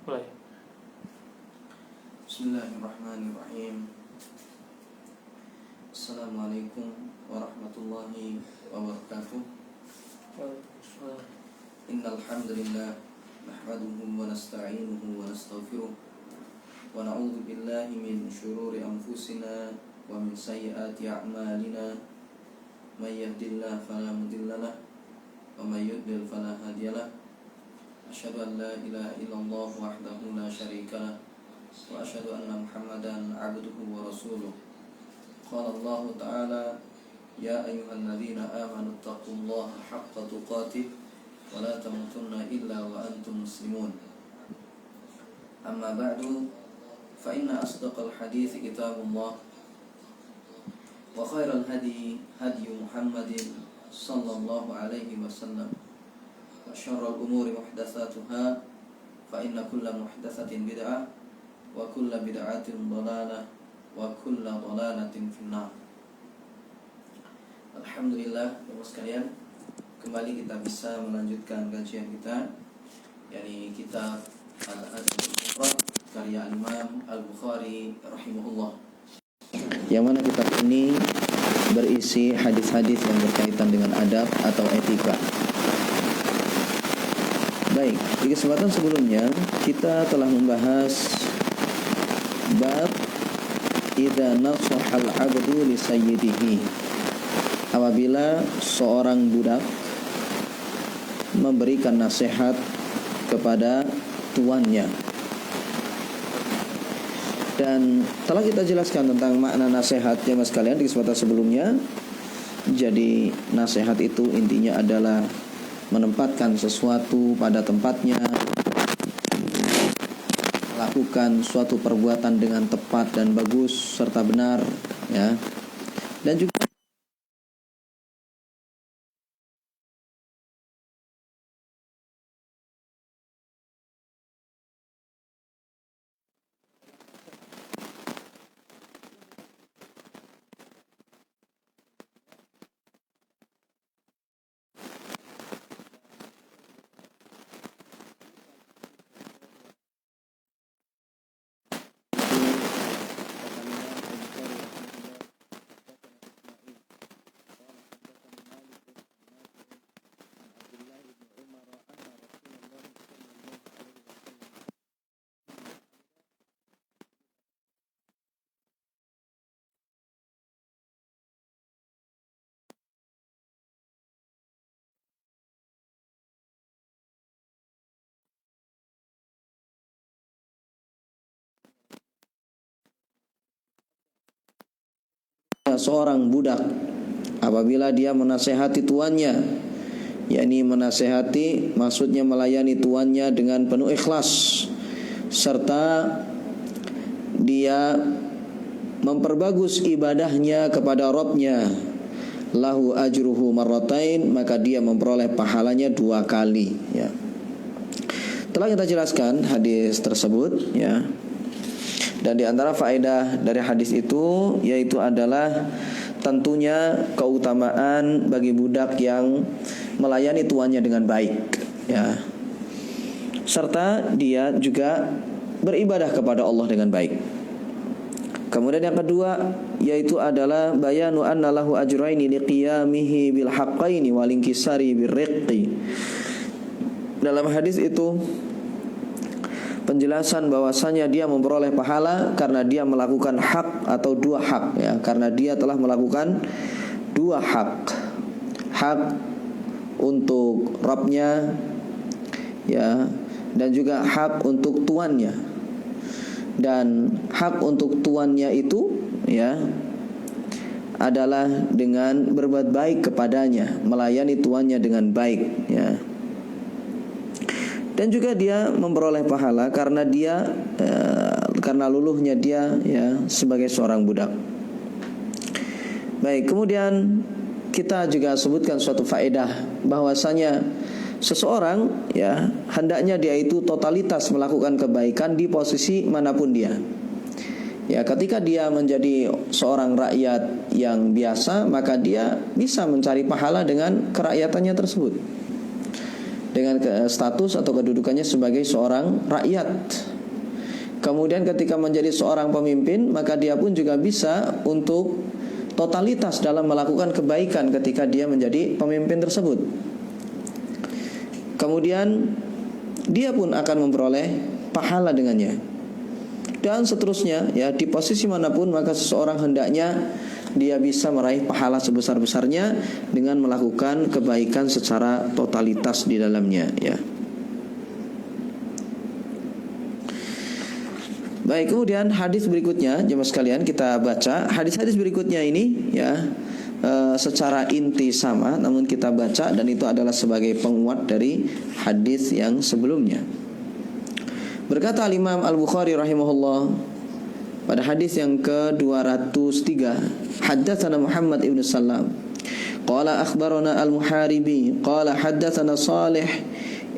Mulai. Bismillahirrahmanirrahim. Assalamualaikum warahmatullahi wabarakatuh. Innal hamdalillah nahmaduhu wa nasta'inuhu wa nastaghfiruh wa na'udzu billahi min shururi anfusina wa min sayyiati a'malina. May yahdihillahu fala mudilla lahu wa may yudlil fala hadiya lahu. Asyhadu an la ilaha illallah wahdahu la syarika lahu wa asyhadu anna Muhammadan 'abduhu wa rasuluh. Qala Allah Ta'ala, ya ayyuhalladzina amanu taqullaha haqqa tuqatih wa la tamutunna illa wa antum muslimun. Amma ba'du, fa inna asdaqal hadithi kitabullah wa khairal hadi Muhammadin sallallahu alaihi wasallam. Wa syarrul umuri muhdatsatuha, fa inna kulla muhdatsatin bid'ah wa kulla bid'atin dhalalah wa kulla dhalalatin finnar. Alhamdulillah, Bapak sekalian, kembali kita bisa melanjutkan kajian kita, yakni kitab Al-Adab Al-Mufrad karya Imam Al-Bukhari rahimahullah, yang mana kitab ini berisi hadis-hadis yang berkaitan dengan adab atau etika. Baik, di kesempatan sebelumnya kita telah membahas bab idza nasahal 'abdu li sayyidihi, apabila seorang budak memberikan nasihat kepada tuannya. Dan telah kita jelaskan tentang makna nasihat ya mas kalian di kesempatan sebelumnya. Jadi nasihat itu intinya adalah menempatkan sesuatu pada tempatnya, melakukan suatu perbuatan dengan tepat dan bagus serta benar, ya. Dan juga seorang budak apabila dia menasehati tuannya, yakni menasehati maksudnya melayani tuannya dengan penuh ikhlas, serta dia memperbagus ibadahnya kepada Rabbnya, lahu ajruhu marratain, maka dia memperoleh pahalanya 2 kali, ya. Telah kita jelaskan hadis tersebut, ya. Dan di antara faedah dari hadis itu yaitu adalah tentunya keutamaan bagi budak yang melayani tuannya dengan baik, ya. Serta dia juga beribadah kepada Allah dengan baik. Kemudian yang kedua yaitu adalah bayanu anna lahu ajraini liqiyamihi bil haqqaini wal inkisari birriqqi. Dalam hadis itu penjelasan bahwasanya dia memperoleh pahala karena dia melakukan hak atau 2 hak, ya, karena dia telah melakukan 2 hak. Hak untuk Rabbnya, ya, dan juga hak untuk tuannya. Dan hak untuk tuannya itu, ya, adalah dengan berbuat baik kepadanya, melayani tuannya dengan baik, ya. Dan juga dia memperoleh pahala karena dia karena luluhnya dia, ya, sebagai seorang budak. Baik, kemudian kita juga sebutkan suatu faedah bahwasanya seseorang, ya, hendaknya dia itu totalitas melakukan kebaikan di posisi manapun dia. Ya, ketika dia menjadi seorang rakyat yang biasa, maka dia bisa mencari pahala dengan kerakyatannya tersebut. dengan status atau kedudukannya sebagai seorang rakyat. Kemudian ketika menjadi seorang pemimpin, maka dia pun juga bisa untuk totalitas dalam melakukan kebaikan ketika dia menjadi pemimpin tersebut. Kemudian dia pun akan memperoleh pahala dengannya. Dan seterusnya, ya, di posisi manapun maka seseorang hendaknya dia bisa meraih pahala sebesar-besarnya dengan melakukan kebaikan secara totalitas di dalamnya, ya. Baik, kemudian hadis berikutnya, jemaah sekalian, kita baca hadis-hadis berikutnya ini, ya, secara inti sama, namun kita baca dan itu adalah sebagai penguat dari hadis yang sebelumnya. Berkata Imam Al-Bukhari rahimahullah pada hadis yang ke-203, haddatsana Muhammad ibn Salam qala akhbarana Al-Muharibi qala haddatsana Salih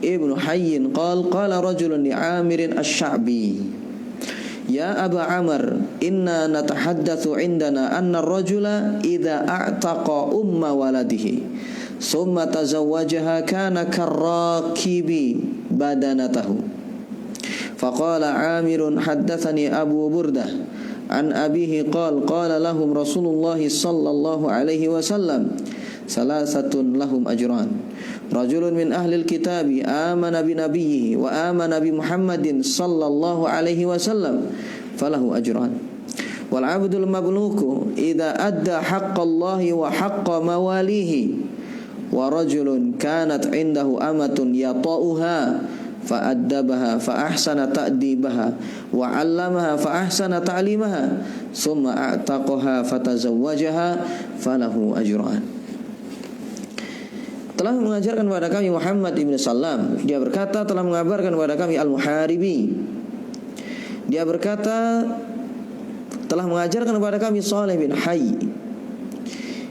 ibn Hayyin qala rajulun li Amir Asy-Sya'bi ya Aba Amr inna natahaddatsu indana anna ar-rajula idza a'taqa umma waladihi thumma tazawwajaha kana karrakibi badanatahu. Faqala Amirun haddatsani Abu Burdah an abihi qala lahum Rasulullah sallallahu alaihi wasallam salasatun lahum ajran rajulun min ahli al-kitabi amana bi nabiyhi wa amana bi Muhammadin sallallahu alaihi wasallam falahu ajran wal 'abdul mamluku idza adda haqqallahi wa haqqa mawalihi wa rajulun kanat 'indahu amatun yata'uha fa'addabaha fa'ahsana ta'dibaha wa 'allamaha fa'ahsana ta'limaha summa a'taqaha fatazawwajaha falahu ajran. Telah mengajarkan kepada kami Muhammad ibn Salam, dia berkata telah mengabarkan kepada kami Al-Muharibi, dia berkata telah mengajarkan kepada kami Salih bin Hayy,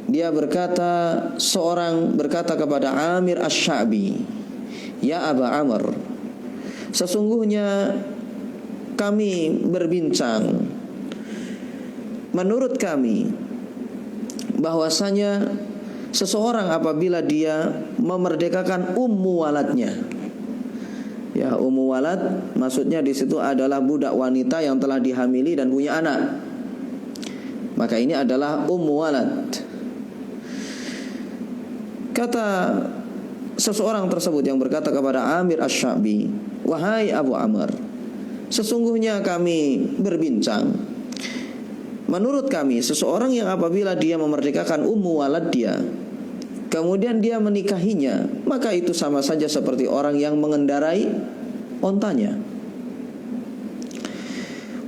dia berkata seorang berkata kepada Amir Asy-Sya'bi, ya Aba Amr, sesungguhnya kami berbincang, menurut kami bahwasanya seseorang apabila dia memerdekakan ummu waladnya, ya, ummu walad maksudnya di situ adalah budak wanita yang telah dihamili dan punya anak, maka ini adalah ummu walad. Kata seseorang tersebut yang berkata kepada Amir Asy-Sya'bi, wahai Abu Amr, sesungguhnya kami berbincang, menurut kami seseorang yang apabila dia memerdekakan ummu walad dia, kemudian dia menikahinya, maka itu sama saja seperti orang yang mengendarai ontanya.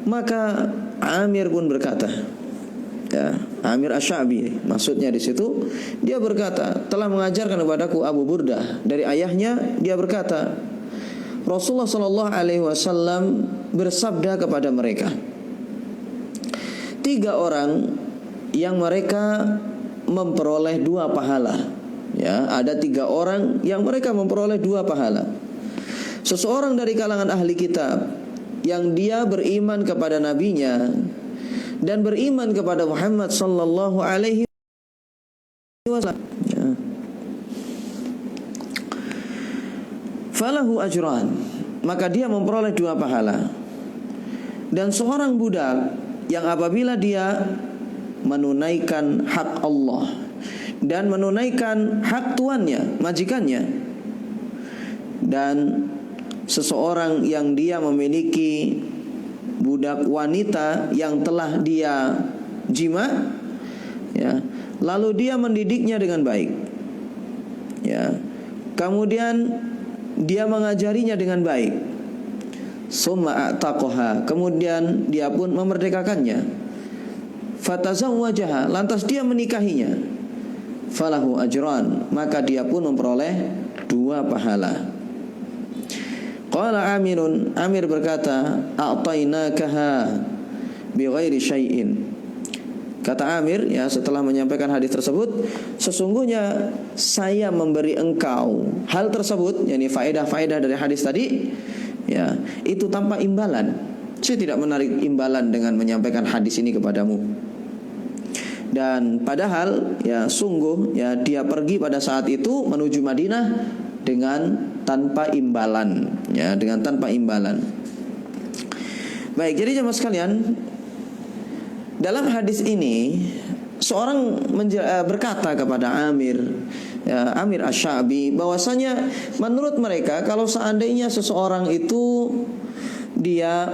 Maka Amir pun berkata, ya, Amir Asy-Sya'bi maksudnya di situ, dia berkata telah mengajarkan kepadaku Abu Burdah dari ayahnya, dia berkata Rasulullah sallallahu alaihi wasallam bersabda kepada mereka, 3 orang yang mereka memperoleh 2 pahala, ya, ada 3 orang yang mereka memperoleh 2 pahala. Seseorang dari kalangan ahli kitab yang dia beriman kepada nabinya dan beriman kepada Muhammad sallallahu alaihi wasallam, ya. Falahu ajran, maka dia memperoleh 2 pahala. Dan seorang budak yang apabila dia menunaikan hak Allah dan menunaikan hak tuannya, majikannya, dan seseorang yang dia memiliki budak wanita yang telah dia jima, ya, lalu dia mendidiknya dengan baik, ya, kemudian dia mengajarinya dengan baik, summa a'taqaha, kemudian dia pun memerdekakannya, fatazawwajaha, lantas dia menikahinya, falahu ajran, maka dia pun memperoleh 2 pahala. Qala Amirun, Amir berkata, a'tainakaha bighairi syai'in. Kata Amir, ya, setelah menyampaikan hadis tersebut, sesungguhnya saya memberi engkau hal tersebut, yakni faedah-faedah dari hadis tadi, ya, itu tanpa imbalan. Saya tidak menarik imbalan dengan menyampaikan hadis ini kepadamu. Dan padahal, ya, sungguh, ya, dia pergi pada saat itu menuju Madinah dengan tanpa imbalan, ya, dengan tanpa imbalan. Baik, jadi jemaah sekalian, dalam hadis ini seorang berkata kepada Amir Asy-Sya'bi bahwasanya menurut mereka kalau seandainya seseorang itu dia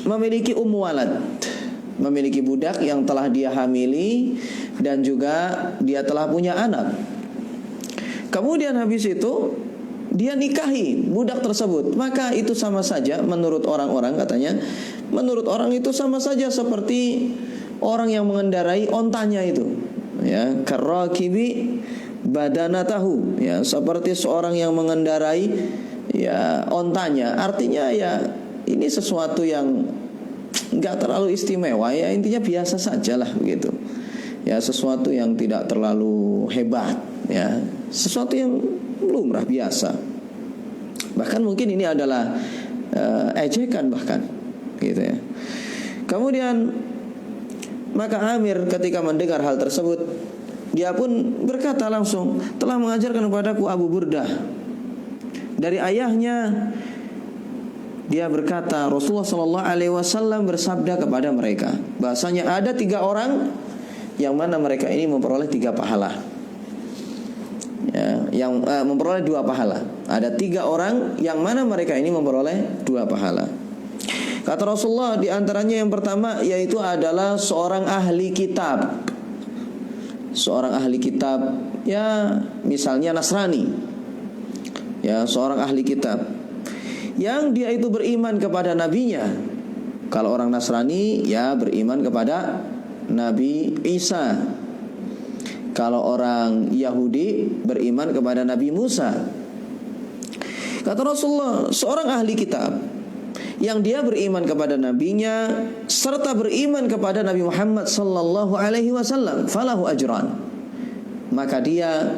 memiliki walad, memiliki budak yang telah dia hamili dan juga dia telah punya anak, kemudian habis itu dia nikahi budak tersebut, maka itu sama saja menurut orang-orang, katanya menurut orang itu sama saja seperti orang yang mengendarai ontanya itu, ya, karakibi badanatahu, ya, seperti seorang yang mengendarai, ya, ontanya. Artinya ya ini sesuatu yang enggak terlalu istimewa, ya, intinya biasa sajalah begitu. Ya, sesuatu yang tidak terlalu hebat, ya, sesuatu yang lumrah biasa. Bahkan mungkin ini adalah ejekan bahkan, gitu ya. Kemudian maka Amir ketika mendengar hal tersebut, dia pun berkata langsung, telah mengajarkan kepadaku Abu Burdah dari ayahnya. Dia berkata Rasulullah SAW bersabda kepada mereka bahasanya ada 3 orang yang mana mereka ini memperoleh 3 pahala, ya, yang memperoleh 2 pahala. Ada 3 orang yang mana mereka ini memperoleh 2 pahala. Kata Rasulullah, di antaranya yang pertama yaitu adalah seorang ahli kitab. Seorang ahli kitab, ya, misalnya Nasrani, ya, seorang ahli kitab yang dia itu beriman kepada nabinya. Kalau orang Nasrani, ya, beriman kepada Nabi Isa. Kalau orang Yahudi beriman kepada Nabi Musa. Kata Rasulullah, seorang ahli kitab yang dia beriman kepada nabinya serta beriman kepada Nabi Muhammad sallallahu alaihi wasallam, falahu ajran, maka dia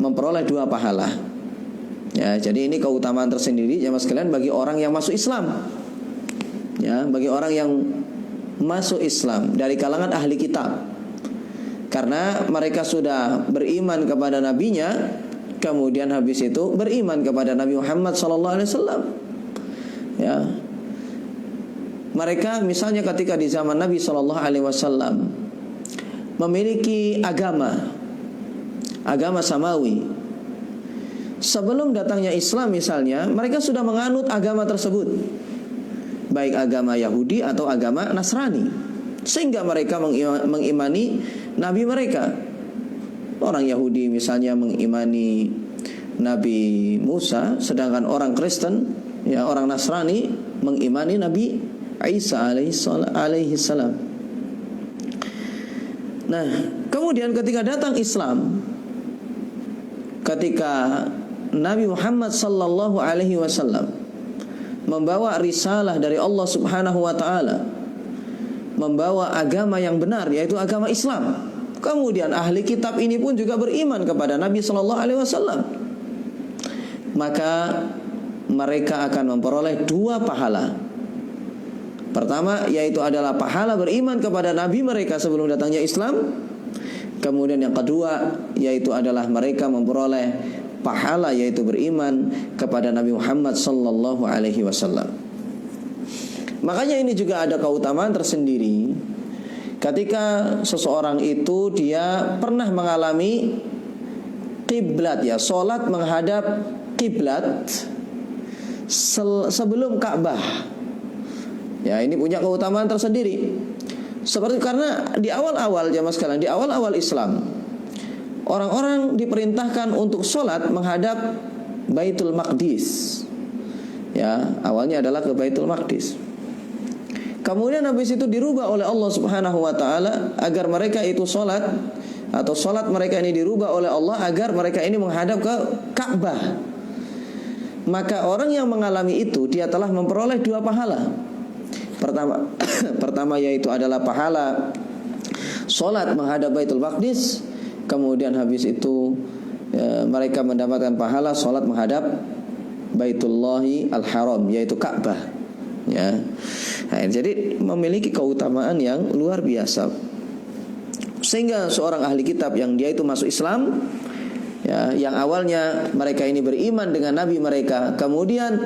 memperoleh 2 pahala. Ya, jadi ini keutamaan tersendiri jemaah sekalian bagi orang yang masuk Islam. Ya, bagi orang yang masuk Islam dari kalangan ahli kitab. Karena mereka sudah beriman kepada nabinya, kemudian habis itu beriman kepada Nabi Muhammad sallallahu alaihi wasallam. Ya. Mereka misalnya ketika di zaman Nabi sallallahu alaihi wasallam memiliki agama samawi. Sebelum datangnya Islam misalnya, mereka sudah menganut agama tersebut, baik agama Yahudi atau agama Nasrani, sehingga mereka mengimani nabi mereka. Orang Yahudi misalnya mengimani Nabi Musa, sedangkan orang Kristen, ya, orang Nasrani mengimani Nabi Isa alaihi salam. Nah, kemudian ketika datang Islam, ketika Nabi Muhammad sallallahu alaihi wasallam membawa risalah dari Allah Subhanahu wa taala, membawa agama yang benar yaitu agama Islam. Kemudian ahli kitab ini pun juga beriman kepada Nabi sallallahu alaihi wasallam. Maka mereka akan memperoleh 2 pahala. Pertama yaitu adalah pahala beriman kepada nabi mereka sebelum datangnya Islam. Kemudian yang kedua yaitu adalah mereka memperoleh pahala yaitu beriman kepada Nabi Muhammad sallallahu alaihi wasallam. Makanya ini juga ada keutamaan tersendiri ketika seseorang itu dia pernah mengalami kiblat, ya, salat menghadap kiblat sebelum Ka'bah. Ya, ini punya keutamaan tersendiri. Seperti karena di awal-awal jamaah sekalian, di awal-awal Islam, orang-orang diperintahkan untuk sholat menghadap Baitul Maqdis. Ya, awalnya adalah ke Baitul Maqdis. Kemudian habis itu dirubah oleh Allah Subhanahu wa taala agar mereka itu sholat, atau sholat mereka ini dirubah oleh Allah agar mereka ini menghadap ke Ka'bah. Maka orang yang mengalami itu dia telah memperoleh 2 pahala. Pertama yaitu adalah pahala sholat menghadap Baitul Maqdis. Kemudian habis itu mereka mendapatkan pahala sholat menghadap Baitullahi Al-Haram yaitu Ka'bah, ya. Nah, jadi memiliki keutamaan yang luar biasa. Sehingga seorang ahli kitab yang dia itu masuk Islam, ya, ya, yang awalnya mereka ini beriman dengan nabi mereka, kemudian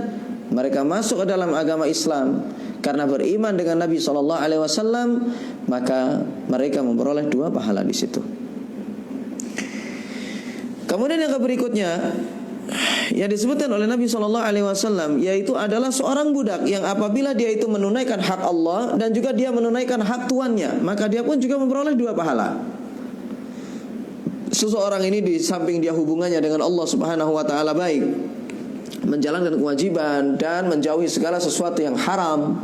mereka masuk ke dalam agama Islam karena beriman dengan Nabi SAW, maka mereka memperoleh 2 pahala di situ. Kemudian yang berikutnya yang disebutkan oleh Nabi SAW, yaitu adalah seorang budak yang apabila dia itu menunaikan hak Allah dan juga dia menunaikan hak tuannya, maka dia pun juga memperoleh 2 pahala. Seseorang ini di samping dia hubungannya dengan Allah Subhanahu wa taala baik, menjalankan kewajiban dan menjauhi segala sesuatu yang haram,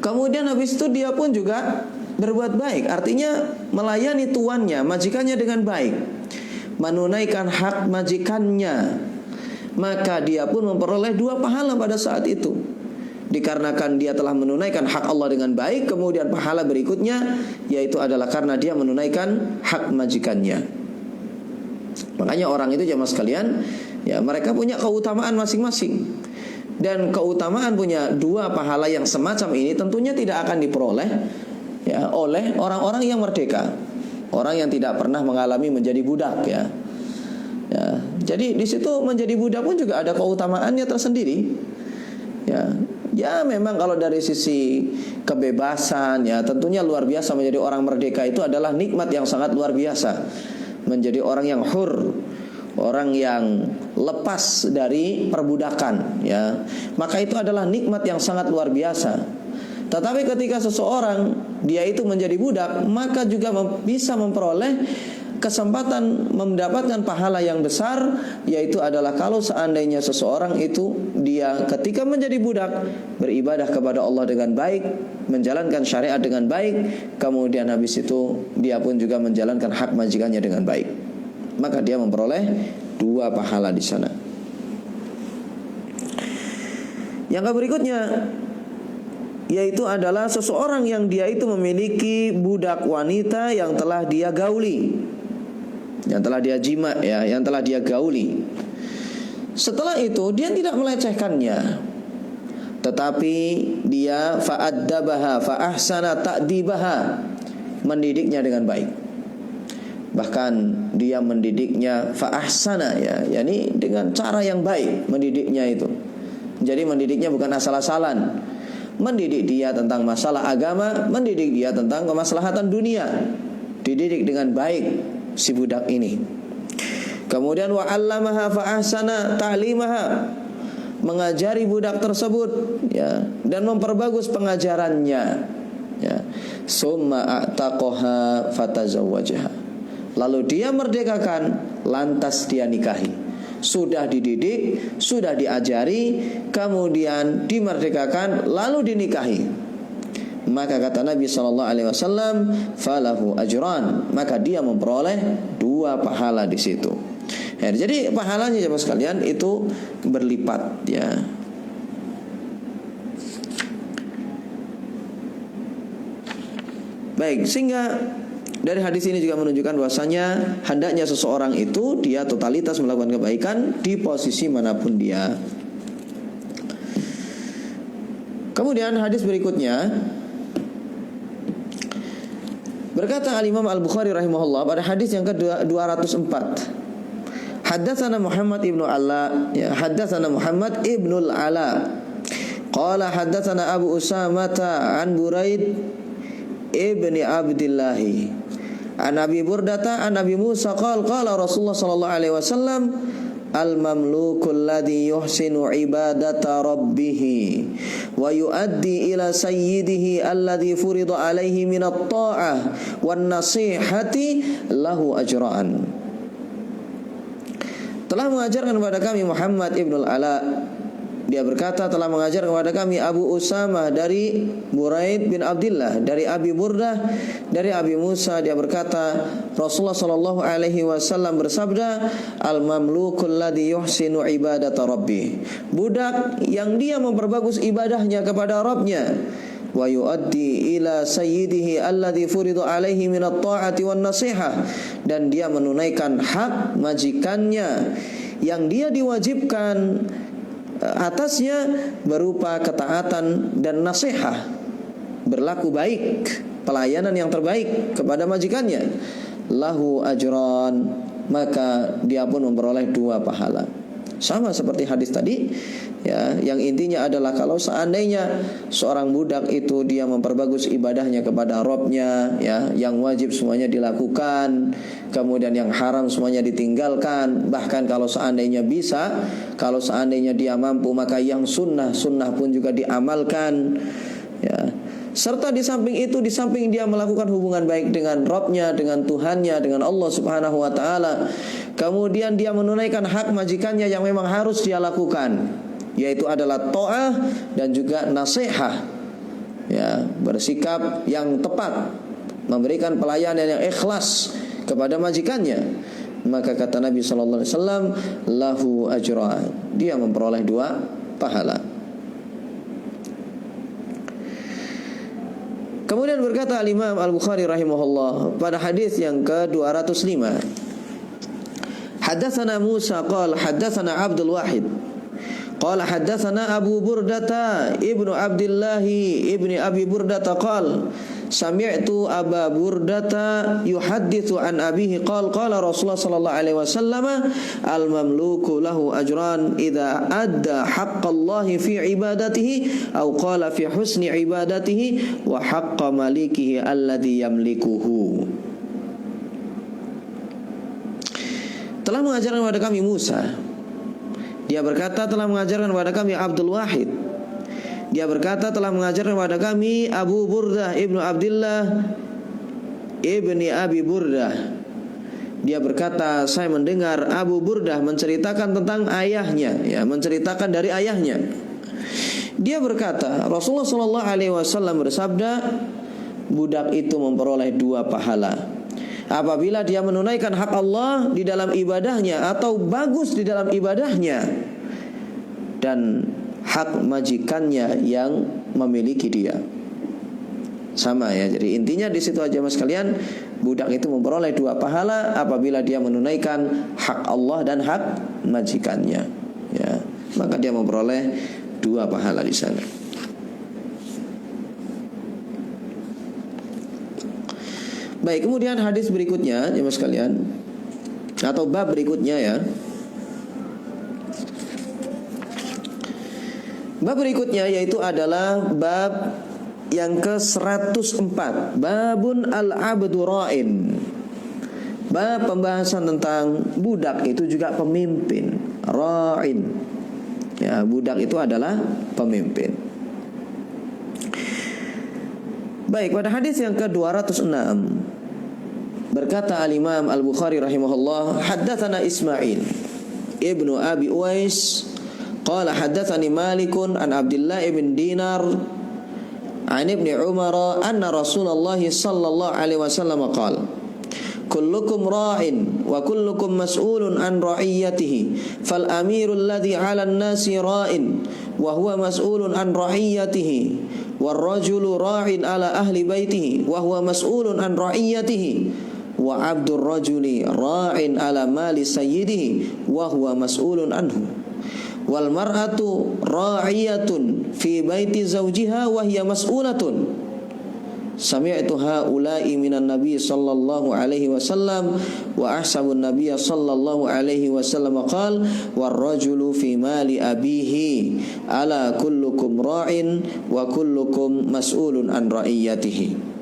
kemudian habis itu dia pun juga berbuat baik, artinya melayani tuannya, majikannya dengan baik, menunaikan hak majikannya, maka dia pun memperoleh 2 pahala pada saat itu. Dikarenakan dia telah menunaikan hak Allah dengan baik, kemudian pahala berikutnya yaitu adalah karena dia menunaikan hak majikannya. Makanya orang itu jamaah sekalian, ya, mereka punya keutamaan masing-masing. Dan keutamaan punya 2 pahala yang semacam ini tentunya tidak akan diperoleh, ya, oleh orang-orang yang merdeka, orang yang tidak pernah mengalami menjadi budak, ya. Ya, jadi di situ menjadi budak pun juga ada keutamaannya tersendiri. Ya, memang kalau dari sisi kebebasan, ya, tentunya luar biasa. Menjadi orang merdeka itu adalah nikmat yang sangat luar biasa. Menjadi orang yang hur, orang yang lepas dari perbudakan, ya, maka itu adalah nikmat yang sangat luar biasa. Tetapi ketika seseorang dia itu menjadi budak, maka juga bisa memperoleh kesempatan mendapatkan pahala yang besar, yaitu adalah kalau seandainya seseorang itu dia ketika menjadi budak beribadah kepada Allah dengan baik, menjalankan syariat dengan baik, kemudian habis itu dia pun juga menjalankan hak majikannya dengan baik, maka dia memperoleh 2 pahala di sana. Yang berikutnya yaitu adalah seseorang yang dia itu memiliki budak wanita yang telah dia gauli, yang telah dia jima, ya, yang telah dia gauli. Setelah itu dia tidak melecehkannya, tetapi dia fa'addabaha fa'ahsana ta'dibaha, mendidiknya dengan baik. Bahkan dia mendidiknya fa'ahsana, ya, yakni dengan cara yang baik mendidiknya itu. Jadi mendidiknya bukan asal-asalan, mendidik dia tentang masalah agama, mendidik dia tentang kemaslahatan dunia, dididik dengan baik si budak ini. Kemudian wa'allamaha fa'ahsana ta'limaha, mengajari budak tersebut, ya, dan memperbagus pengajarannya, ya. Summa a'taqaha fatazawwajaha, lalu dia merdekakan, lantas dia nikahi. Sudah dididik, sudah diajari, kemudian dimerdekakan, lalu dinikahi. Maka kata Nabi SAW, falahu ajran, maka dia memperoleh 2 pahala di situ. Ya, jadi pahalanya jemaah sekalian itu berlipat, ya. Baik, sehingga dari hadis ini juga menunjukkan bahwasanya hendaknya seseorang itu dia totalitas melakukan kebaikan di posisi manapun dia. Kemudian hadis berikutnya berkata Al-Imam Al-Bukhari rahimahullah pada hadis yang ke-204, haddatsana Muhammad ibnu Ala, ya, haddatsana Muhammad ibnu Ala qala haddatsana Abu Usamata an Buraid ibni Abdillahi an Abi Burdata an Abi Musa qala Rasulullah sallallahu alaihi wasallam al-mamlukul ladzi yuhsinu ibadata rabbih wa yuaddi ila sayyidihi alladzi furida alaihi min at-ta'ah wan nasihati lahu ajran. Telah mengajarkan kepada kami Muhammad ibnul Ala, dia berkata telah mengajar kepada kami Abu Usamah dari Buraid bin Abdullah dari Abi Burdah dari Abi Musa, dia berkata Rasulullah sallallahu alaihi wasallam bersabda, al-mamlukul ladzi yuhsinu ibadata rabbih, budak yang dia memperbagus ibadahnya kepada Rabbnya, wa yuaddi ila sayyidihi alladzi furida alaihi min at-ta'ati wan nasihah, dan dia menunaikan hak majikannya yang dia diwajibkan atasnya berupa ketaatan dan nasihat, berlaku baik, pelayanan yang terbaik kepada majikannya. Lahu ajran, maka dia pun memperoleh 2 pahala. Sama seperti hadis tadi, ya, yang intinya adalah kalau seandainya seorang budak itu dia memperbagus ibadahnya kepada Robnya, ya, yang wajib semuanya dilakukan, kemudian yang haram semuanya ditinggalkan. Bahkan kalau seandainya bisa, kalau seandainya dia mampu, maka yang sunnah pun juga diamalkan, ya. Serta di samping itu, di samping dia melakukan hubungan baik dengan Robnya, dengan Tuhannya, dengan Allah Subhanahu wa ta'ala, kemudian dia menunaikan hak majikannya yang memang harus dia lakukan, yaitu adalah ta'ah dan juga nasihat, ya, bersikap yang tepat, memberikan pelayanan yang ikhlas kepada majikannya, maka kata Nabi SAW, lahu ajran, dia memperoleh 2 pahala. Kemudian berkata Al-Imam Al-Bukhari rahimahullah pada hadis yang ke-205, Haddatsana Musa qala haddatsana Abdul Wahid qala haddatsana Abu Burdata ibnu Abdullah ibni Abi Burdata qala sami'tu Aba Burdata yuhadditsu an abihi qala Rasulullah sallallahu alaihi wasallam al mamluku lahu ajran idza adda haqqallahi fi ibadatihi aw qala fi husni ibadatihi wa haqqa malikihi alladhi yamlikuhu. Telah mengajarkan kepada kami Musa, dia berkata telah mengajarkan kepada kami Abdul Wahid, dia berkata telah mengajarkan kepada kami Abu Burdah ibnu Abdullah ibni Abi Burdah. Dia berkata saya mendengar Abu Burdah menceritakan tentang ayahnya, ya, menceritakan dari ayahnya. Dia berkata Rasulullah Shallallahu Alaihi Wasallam bersabda, budak itu memperoleh 2 pahala apabila dia menunaikan hak Allah di dalam ibadahnya atau bagus di dalam ibadahnya, dan hak majikannya yang memiliki dia. Sama, ya. Jadi intinya di situ aja mas kalian, budak itu memperoleh 2 pahala apabila dia menunaikan hak Allah dan hak majikannya, ya. Maka dia memperoleh 2 pahala di sana. Baik, kemudian hadis berikutnya ya mas kalian, atau bab berikutnya, ya. Bab berikutnya yaitu adalah bab yang ke-104, babun al-abdu ra'in. Bab pembahasan tentang budak itu juga pemimpin, ra'in. Ya, budak itu adalah pemimpin. Baik, pada hadis yang ke-206 berkata al-Imam Al-Bukhari rahimahullah, haddatsana Ismail ibnu Abi Uwais qala haddatsani Malikun an Abdullah ibn Dinar an Ibni Umar anna Rasulullah sallallahu alaihi wasallam qala kullukum ra'in wa kullukum mas'ulun an ra'iyatihi fal amiru alladhi 'ala an-nasi ra'in wa huwa mas'ulun an ra'iyatihi wal rajulu ra'in 'ala ahli baitihi wa huwa mas'ulun an ra'iyatihi wa 'abdur rajuli ra'in 'ala mali sayyidihi wa huwa mas'ulun anhu wal mar'atu ra'iyatun fi baiti zawjiha wa hiya mas'ulatun. Sami'tu haula'i minan nabiy sallallahu alaihi wasallam wa ahsabun nabiy sallallahu alaihi wasallam qala war rajulu fi mali abihi ala kullukum ra'in wa kullukum mas'ulun an ra'iyatihi.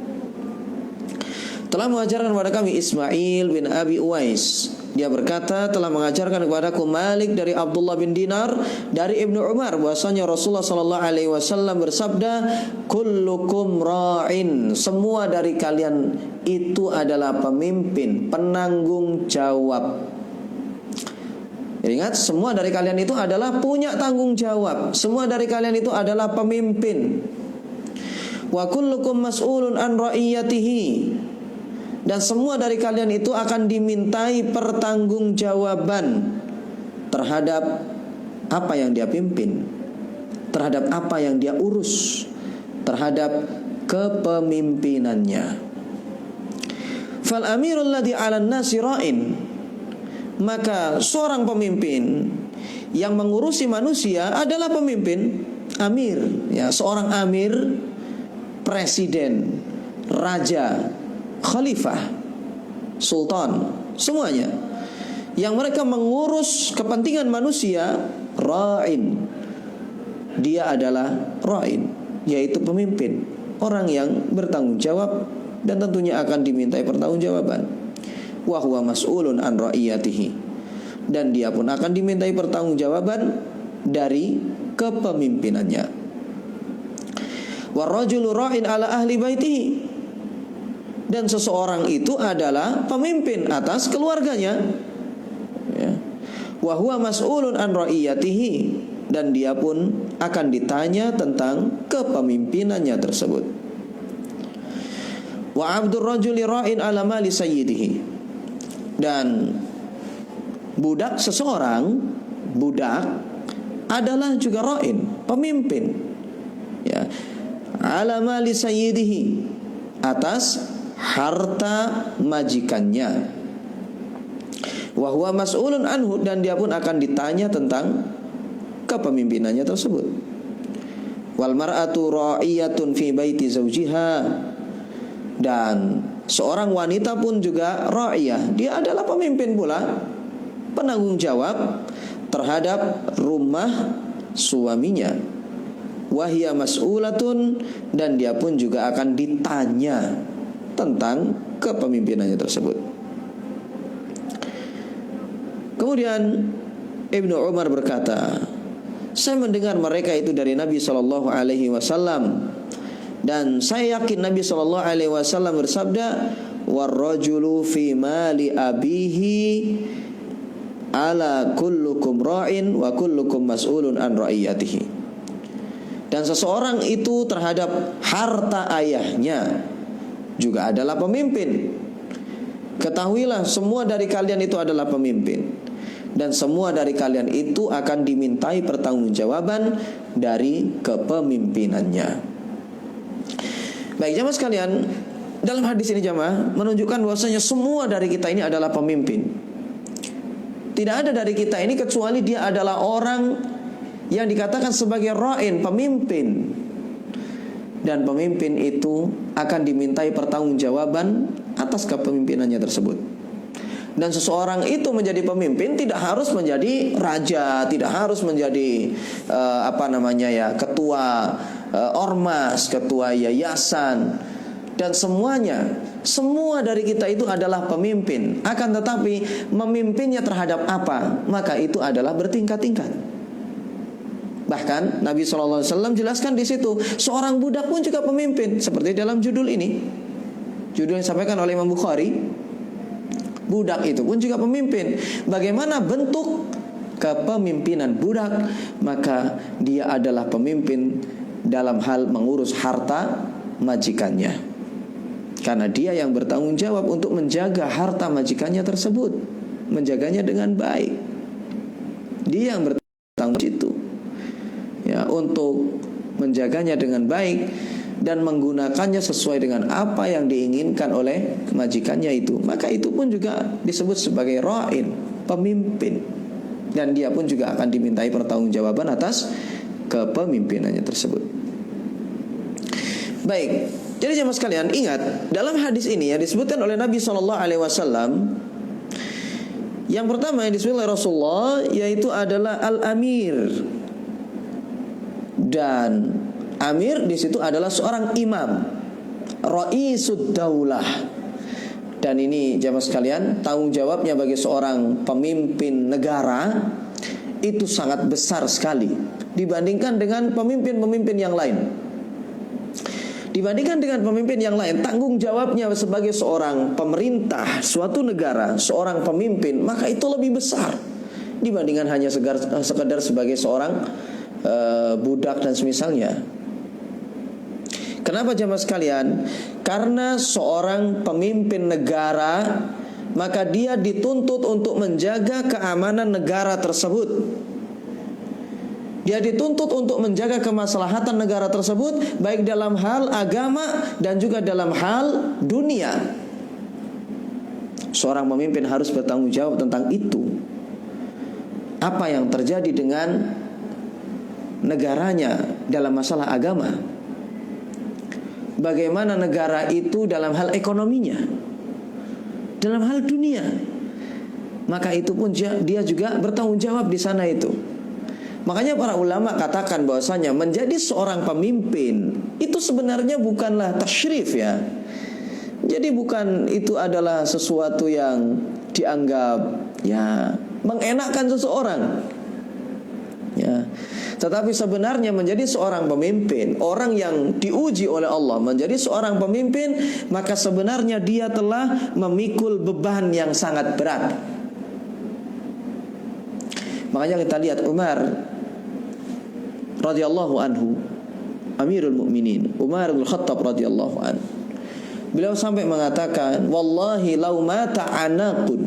Telah mengajarkan kepada kami Ismail bin Abi Uwais. Dia berkata telah mengajarkan kepadaku Malik dari Abdullah bin Dinar dari Ibnu Umar bahwasanya Rasulullah sallallahu alaihi wasallam bersabda, kullukum ra'in, semua dari kalian itu adalah pemimpin, penanggung jawab. Ingat, semua dari kalian itu adalah punya tanggung jawab. Semua dari kalian itu adalah pemimpin. Wa kullukum mas'ulun an ra'iyatihi, dan semua dari kalian itu akan dimintai pertanggungjawaban terhadap apa yang dia pimpin, terhadap apa yang dia urus, terhadap kepemimpinannya. Fal amirul ladzi 'alan nasi ra'in, maka seorang pemimpin yang mengurusi manusia adalah pemimpin, amir, ya, seorang amir, presiden, raja, khalifah, sultan, semuanya. yang mereka mengurus kepentingan manusia, ra'in. Dia adalah ra'in, yaitu pemimpin, orang yang bertanggung jawab dan tentunya akan dimintai pertanggungjawaban. Wa huwa mas'ulun an ra'iyatihi, dan dia pun akan dimintai pertanggungjawaban dari kepemimpinannya. Wa rajulu ra'in ala ahli baitihi, dan seseorang itu adalah pemimpin atas keluarganya. Wa huwa mas'ulun an ra'iyatihi, dan dia pun akan ditanya tentang kepemimpinannya tersebut. Wa abdur rajuli ra'in ala mali sayyidihi, dan budak seseorang, budak adalah juga ra'in, pemimpin, ya, ala mali sayyidihi, atas harta majikannya. Wa huwa mas'ulun anhu, dan dia pun akan ditanya tentang kepemimpinannya tersebut. Wal mar'atu ra'iyatun fi baiti zawjiha, dan seorang wanita pun juga ra'iyah, dia adalah pemimpin pula, penanggung jawab terhadap rumah suaminya. Wahia mas'ulatun, dan dia pun juga akan ditanya tentang kepemimpinannya tersebut. Kemudian Ibnu Umar berkata, saya mendengar mereka itu dari Nabi SAW, dan saya yakin Nabi SAW bersabda, warrajulu fi mali abihi ala kullukum ra'in wa kullukum mas'ulun an ra'iyatihi. Dan seseorang itu terhadap harta ayahnya juga adalah pemimpin. Ketahuilah, semua dari kalian itu adalah pemimpin, dan semua dari kalian itu akan dimintai pertanggungjawaban dari kepemimpinannya. Baik jamaah sekalian, dalam hadis ini jamaah menunjukkan bahwasanya semua dari kita ini adalah pemimpin. Tidak ada dari kita ini kecuali dia adalah orang yang dikatakan sebagai ra'in, pemimpin. Dan pemimpin itu akan dimintai pertanggungjawaban atas kepemimpinannya tersebut. Dan seseorang itu menjadi pemimpin tidak harus menjadi raja, tidak harus menjadi ketua ormas, ketua yayasan, dan semua dari kita itu adalah pemimpin. Akan tetapi memimpinnya terhadap apa, maka itu adalah bertingkat-tingkat. Bahkan Nabi SAW jelaskan di situ, seorang budak pun juga pemimpin, seperti dalam judul ini, judul yang disampaikan oleh Imam Bukhari. Budak itu pun juga pemimpin. Bagaimana bentuk kepemimpinan budak? Maka dia adalah pemimpin dalam hal mengurus harta majikannya, karena dia yang bertanggung jawab untuk menjaga harta majikannya tersebut, menjaganya dengan baik. Dia yang bertanggung jawab itu, ya, untuk menjaganya dengan baik dan menggunakannya sesuai dengan apa yang diinginkan oleh majikannya itu. Maka itu pun juga disebut sebagai ra'in, pemimpin, dan dia pun juga akan dimintai pertanggungjawaban atas kepemimpinannya tersebut. Baik, jadi jemaah sekalian, ingat dalam hadis ini yang disebutkan oleh Nabi SAW, yang pertama yang disebut oleh Rasulullah yaitu adalah al-amir. Dan amir di situ adalah seorang imam, raisud daulah. Dan ini jamaah sekalian, tanggung jawabnya bagi seorang pemimpin negara itu sangat besar sekali dibandingkan dengan pemimpin-pemimpin yang lain. Dibandingkan dengan pemimpin yang lain, tanggung jawabnya sebagai seorang pemerintah suatu negara, seorang pemimpin, maka itu lebih besar dibandingkan hanya sekedar sebagai seorang budak dan semisalnya. Kenapa jemaah sekalian? Karena seorang pemimpin negara, maka dia dituntut untuk menjaga keamanan negara tersebut. Dia dituntut untuk menjaga kemaslahatan negara tersebut, baik dalam hal agama dan juga dalam hal dunia. Seorang pemimpin harus bertanggung jawab tentang itu. Apa yang terjadi dengan negaranya dalam masalah agama, bagaimana negara itu dalam hal ekonominya, dalam hal dunia, maka itu pun dia juga bertanggung jawab di sana itu. Makanya para ulama katakan bahwasanya menjadi seorang pemimpin itu sebenarnya bukanlah tasyrif ya. Jadi bukan itu adalah sesuatu yang dianggap ya mengenakkan seseorang. Ya. Tetapi sebenarnya menjadi seorang pemimpin, orang yang diuji oleh Allah menjadi seorang pemimpin, maka sebenarnya dia telah memikul beban yang sangat berat. Makanya kita lihat Umar radhiyallahu anhu, Amirul Mukminin, Umar bin Khattab radhiyallahu anhu. Beliau sampai mengatakan, "Wallahi law mata anaqun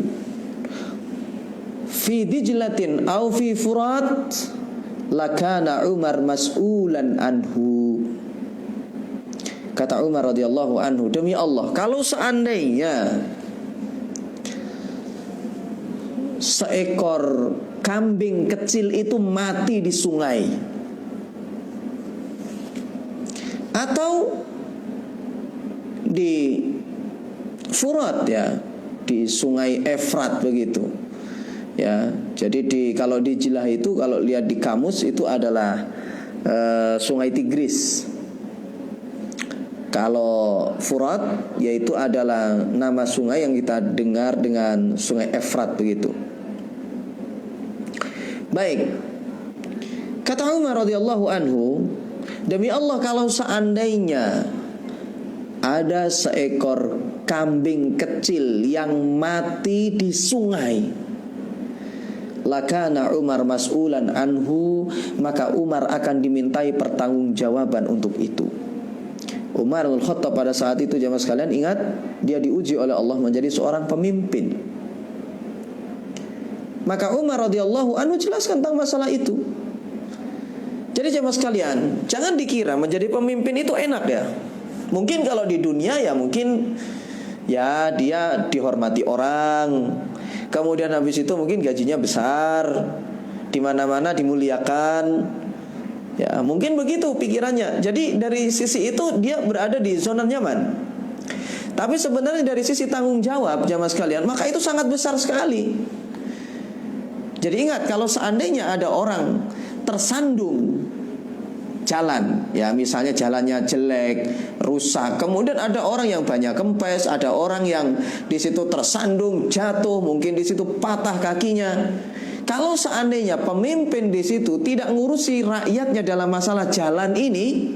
fi dijlatin aw fi furat lakana Umar mas'ulan anhu." Kata Umar radhiyallahu anhu, demi Allah, kalau seandainya seekor kambing kecil itu mati di sungai atau di Furat ya, di sungai Efrat begitu. Ya, jadi kalau di Jilah itu kalau lihat di kamus itu adalah sungai Tigris. Kalau Furat yaitu adalah nama sungai yang kita dengar dengan sungai Efrat begitu. Baik. Kata Umar radhiyallahu anhu, demi Allah kalau seandainya ada seekor kambing kecil yang mati di sungai, lakana Umar mas'ulan anhu, maka Umar akan dimintai pertanggungjawaban untuk itu. Umar bin Khattab pada saat itu jamaah sekalian ingat, dia diuji oleh Allah menjadi seorang pemimpin. Maka Umar radhiyallahu anhu jelaskan tentang masalah itu. Jadi jamaah sekalian, jangan dikira menjadi pemimpin itu enak ya. Mungkin kalau di dunia ya mungkin ya dia dihormati orang, kemudian habis itu mungkin gajinya besar, di mana-mana dimuliakan. Ya, mungkin begitu pikirannya. Jadi dari sisi itu dia berada di zona nyaman. Tapi sebenarnya dari sisi tanggung jawab jamaah sekalian, maka itu sangat besar sekali. Jadi ingat, kalau seandainya ada orang tersandung jalan, ya misalnya jalannya jelek, rusak, kemudian ada orang yang banyak kempes, ada orang yang di situ tersandung, jatuh, mungkin di situ patah kakinya. Kalau seandainya pemimpin di situ tidak ngurusi rakyatnya dalam masalah jalan ini,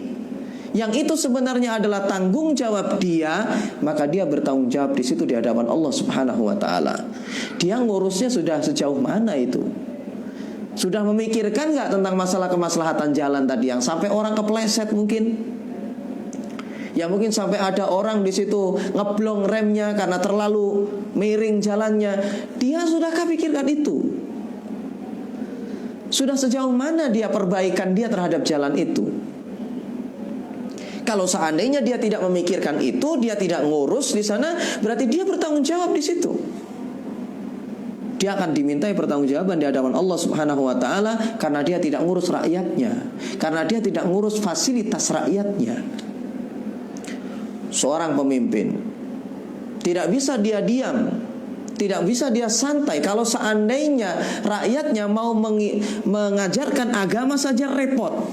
yang itu sebenarnya adalah tanggung jawab dia, maka dia bertanggung jawab di situ di hadapan Allah Subhanahu wa taala. Dia ngurusnya sudah sejauh mana itu? Sudah memikirkan gak tentang masalah kemaslahatan jalan tadi yang sampai orang kepleset mungkin? Ya mungkin sampai ada orang di situ ngeblong remnya karena terlalu miring jalannya. Dia sudahkah pikirkan itu? Sudah sejauh mana dia perbaikan dia terhadap jalan itu? Kalau seandainya dia tidak memikirkan itu, dia tidak ngurus di sana, berarti dia bertanggung jawab di situ. Dia akan dimintai pertanggungjawaban di hadapan Allah Subhanahu wa taala karena dia tidak ngurus rakyatnya, karena dia tidak ngurus fasilitas rakyatnya. Seorang pemimpin tidak bisa dia diam, tidak bisa dia santai kalau seandainya rakyatnya mau mengajarkan agama saja repot.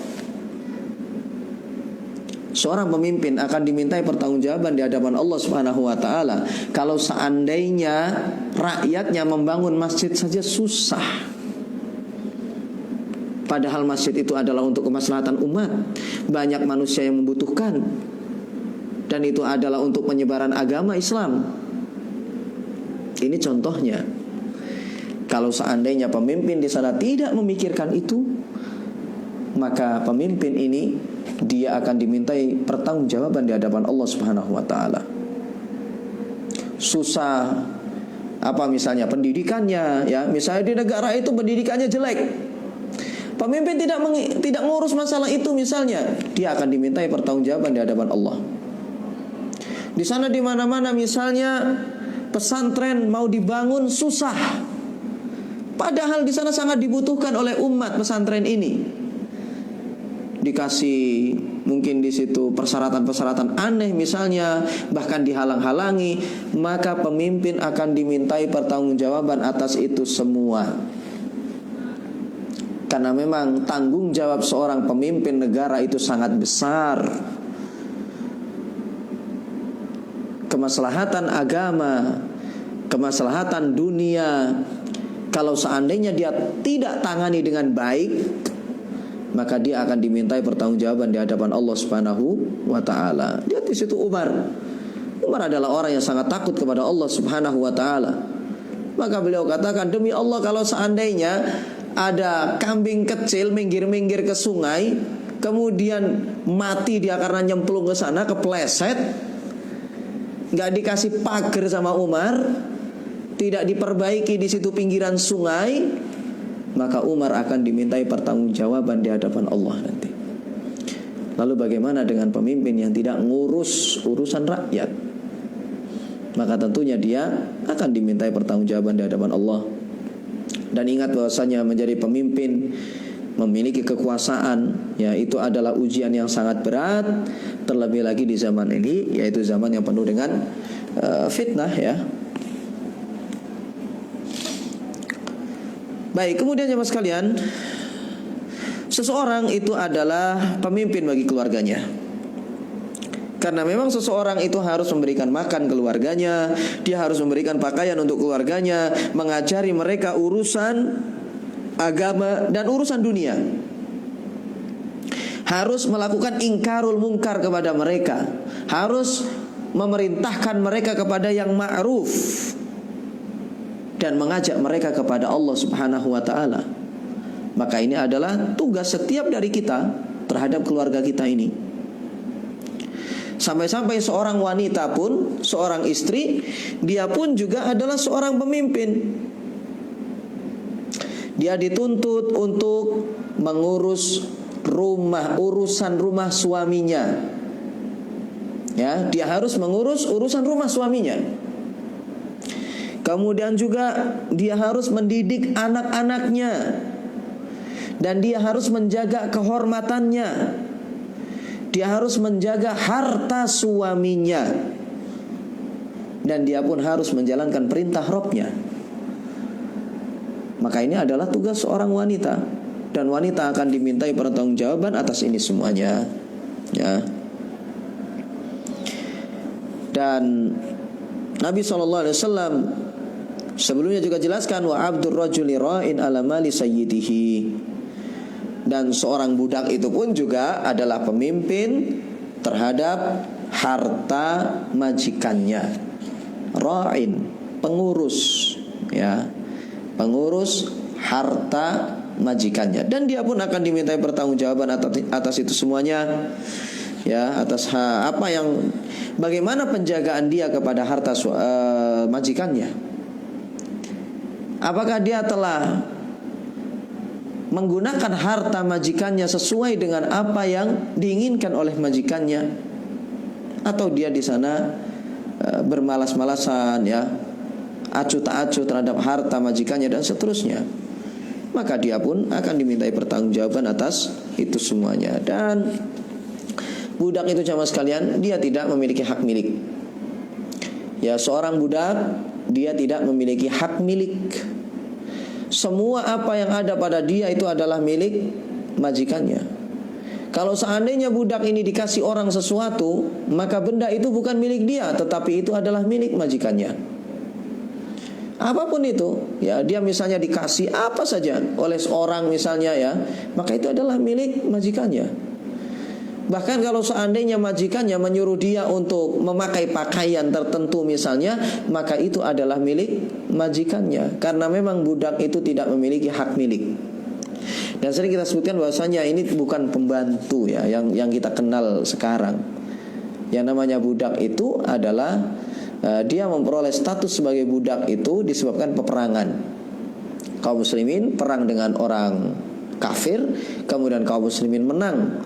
Seorang pemimpin akan dimintai pertanggungjawaban di hadapan Allah Subhanahu wa taala kalau seandainya rakyatnya membangun masjid saja susah. Padahal masjid itu adalah untuk kemaslahatan umat. Banyak manusia yang membutuhkan. Dan itu adalah untuk penyebaran agama Islam. Ini contohnya. Kalau seandainya pemimpin di sana tidak memikirkan itu, maka pemimpin ini dia akan dimintai pertanggungjawaban di hadapan Allah Subhanahu wa taala. Susah apa misalnya pendidikannya ya, misalnya di negara itu pendidikannya jelek. Pemimpin tidak ngurus masalah itu misalnya, dia akan dimintai pertanggungjawaban di hadapan Allah. Di sana di mana-mana misalnya pesantren mau dibangun susah. Padahal di sana sangat dibutuhkan oleh umat pesantren ini. dikasih mungkin di situ persyaratan-persyaratan aneh misalnya, bahkan dihalang-halangi, maka pemimpin akan dimintai pertanggungjawaban atas itu semua. Karena memang tanggung jawab seorang pemimpin negara itu sangat besar. Kemaslahatan agama, kemaslahatan dunia, kalau seandainya dia tidak tangani dengan baik, maka dia akan dimintai pertanggungjawaban di hadapan Allah Subhanahu wa taala. Lihat di situ Umar. Umar adalah orang yang sangat takut kepada Allah Subhanahu wa taala. Maka beliau katakan, demi Allah, kalau seandainya ada kambing kecil minggir-minggir ke sungai, kemudian mati dia karena nyemplung ke sana, kepleset, nggak dikasih pagar sama Umar, tidak diperbaiki di situ pinggiran sungai, maka Umar akan dimintai pertanggungjawaban di hadapan Allah nanti. Lalu bagaimana dengan pemimpin yang tidak ngurus urusan rakyat? Maka tentunya dia akan dimintai pertanggungjawaban di hadapan Allah. Dan ingat bahwasanya menjadi pemimpin, memiliki kekuasaan, ya, itu adalah ujian yang sangat berat. Terlebih lagi di zaman ini, yaitu zaman yang penuh dengan fitnah, ya. Baik, kemudian jemaah sekalian, seseorang itu adalah pemimpin bagi keluarganya. Karena memang seseorang itu harus memberikan makan keluarganya, dia harus memberikan pakaian untuk keluarganya, mengajari mereka urusan agama dan urusan dunia. Harus melakukan ingkarul mungkar kepada mereka, harus memerintahkan mereka kepada yang ma'ruf, dan mengajak mereka kepada Allah Subhanahu wa taala. Maka ini adalah tugas setiap dari kita terhadap keluarga kita ini. Sampai-sampai seorang wanita pun, seorang istri, dia pun juga adalah seorang pemimpin. Dia dituntut untuk mengurus urusan rumah suaminya. Ya, dia harus mengurus urusan rumah suaminya. Kemudian juga dia harus mendidik anak-anaknya, dan dia harus menjaga kehormatannya. Dia harus menjaga harta suaminya, dan dia pun harus menjalankan perintah Rabbnya. Maka ini adalah tugas seorang wanita, dan wanita akan dimintai pertanggungjawaban atas ini semuanya, ya. Dan Nabi SAW sebelumnya juga jelaskan, wa abdur rajuli ra'in ala mali sayyidihi. Dan seorang budak itu pun juga adalah pemimpin terhadap harta majikannya. Ra'in, pengurus, ya, pengurus harta majikannya. Dan dia pun akan dimintai pertanggungjawaban atas itu semuanya, ya, atas apa yang, bagaimana penjagaan dia kepada harta majikannya. Apakah dia telah menggunakan harta majikannya sesuai dengan apa yang diinginkan oleh majikannya, atau dia di sana bermalas-malasan, ya, acuh tak acuh terhadap harta majikannya dan seterusnya. Maka dia pun akan dimintai pertanggungjawaban atas itu semuanya. Dan budak itu jamaah sekalian, dia tidak memiliki hak milik. Ya, seorang budak, dia tidak memiliki hak milik. Semua apa yang ada pada dia itu adalah milik majikannya. Kalau seandainya budak ini dikasih orang sesuatu, maka benda itu bukan milik dia, tetapi itu adalah milik majikannya. Apapun itu, ya, dia misalnya dikasih apa saja oleh seorang misalnya, ya, maka itu adalah milik majikannya. Bahkan kalau seandainya majikannya menyuruh dia untuk memakai pakaian tertentu misalnya, maka itu adalah milik majikannya, karena memang budak itu tidak memiliki hak milik. Dan sering kita sebutkan bahwasanya ini bukan pembantu, ya, yang kita kenal sekarang. Yang namanya budak itu adalah dia memperoleh status sebagai budak itu disebabkan peperangan. Kaum muslimin perang dengan orang kafir, kemudian kaum muslimin menang.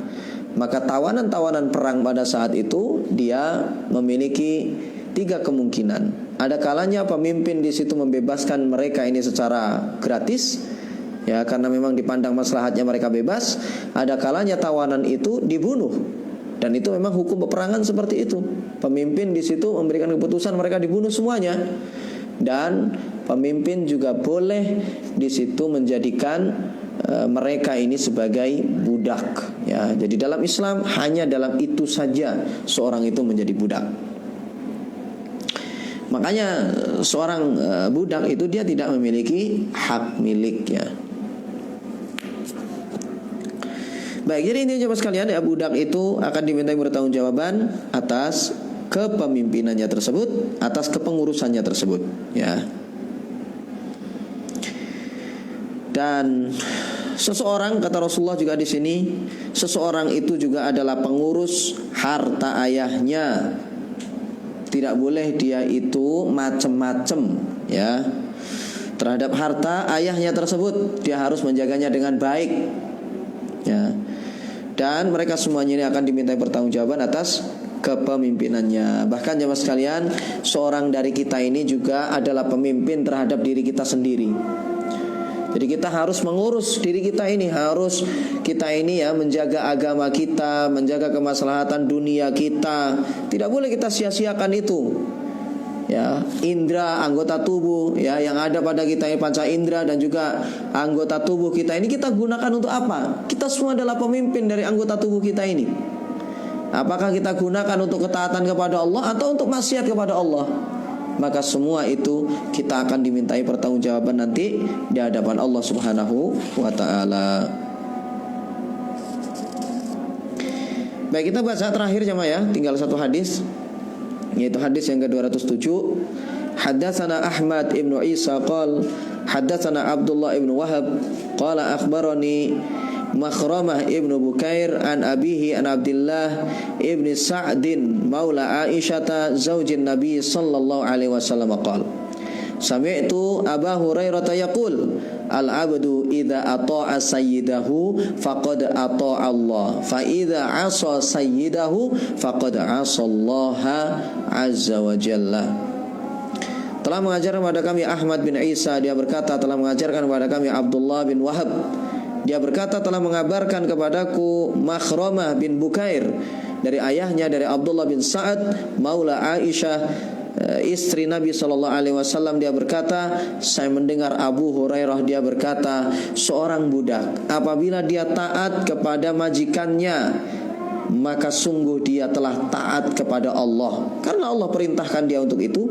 Maka tawanan-tawanan perang pada saat itu dia memiliki 3 kemungkinan. Ada kalanya pemimpin di situ membebaskan mereka ini secara gratis, Ya, karena memang dipandang maslahatnya mereka bebas, ada kalanya tawanan itu dibunuh. Dan itu memang hukum peperangan seperti itu. Pemimpin di situ memberikan keputusan mereka dibunuh semuanya. Dan pemimpin juga boleh di situ menjadikan mereka ini sebagai budak. Ya, jadi dalam Islam hanya dalam itu saja seorang itu menjadi budak. Makanya seorang budak itu dia tidak memiliki hak milik ya. Baik, jadi ini coba sekalian ya, budak itu akan dimintai bertanggungjawaban atas kepemimpinannya tersebut, atas kepengurusannya tersebut, ya. Dan seseorang, kata Rasulullah juga di sini, seseorang itu juga adalah pengurus harta ayahnya. Tidak boleh dia itu macem-macem, ya. Terhadap harta ayahnya tersebut, dia harus menjaganya dengan baik, ya. Dan mereka semuanya ini akan dimintai pertanggungjawaban atas kepemimpinannya. Bahkan jemaah sekalian, seorang dari kita ini juga adalah pemimpin terhadap diri kita sendiri. Jadi kita harus mengurus diri kita ini, harus kita ini ya menjaga agama kita, menjaga kemaslahatan dunia kita. Tidak boleh kita sia-siakan itu. Ya, indra, anggota tubuh ya yang ada pada kita ini, panca indra dan juga anggota tubuh kita ini kita gunakan untuk apa? Kita semua adalah pemimpin dari anggota tubuh kita ini. Apakah kita gunakan untuk ketaatan kepada Allah atau untuk maksiat kepada Allah? Maka semua itu kita akan dimintai pertanggungjawaban nanti di hadapan Allah Subhanahu wa taala. Baik, kita baca terakhir jemaah ya, tinggal satu hadis, yaitu hadis yang ke-207. Haddatsana Ahmad ibnu Isa qala haddatsana Abdullah ibnu Wahab qala akhbarani Makhramah ibnu Bukair an abihi an Abdullah ibni Sa'din maula Aisyata zaujin Nabi sallallahu alaihi wasallam qala sami'tu Abu Hurairah yaqul al-'abdu idza ata'a sayyidahu faqad ata'a Allah fa idza 'asa sayyidahu faqad 'asa Allah azza wa jalla. Telah mengajarkan kepada kami Ahmad bin Isa, dia berkata telah mengajarkan kepada kami Abdullah bin Wahab, dia berkata telah mengabarkan kepadaku Makhramah bin Bukair dari ayahnya dari Abdullah bin Sa'ad maula Aisyah istri Nabi SAW. Dia berkata saya mendengar Abu Hurairah dia berkata seorang budak apabila dia taat kepada majikannya maka sungguh dia telah taat kepada Allah karena Allah perintahkan dia untuk itu.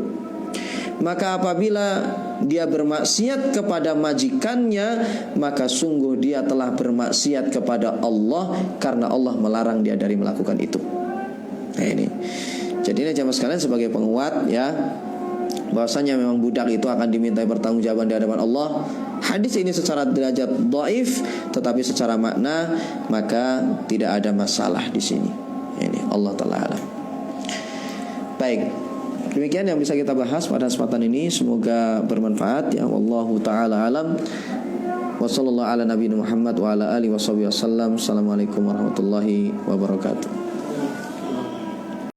Maka apabila dia bermaksiat kepada majikannya maka sungguh dia telah bermaksiat kepada Allah karena Allah melarang dia dari melakukan itu. Nah ini, jadi ini jamaah sekalian sebagai penguat ya, bahwasanya memang budak itu akan dimintai pertanggungjawaban di hadapan Allah. Hadis ini secara derajat dhaif tetapi secara makna maka tidak ada masalah di sini. Ini Allah Ta'ala alam. Baik, demikian yang bisa kita bahas pada kesempatan ini, semoga bermanfaat ya. Wallahu taala alam. Wa sallallahu ala nabiyina Muhammad wa ala alihi wasallam. Assalamualaikum warahmatullahi wabarakatuh.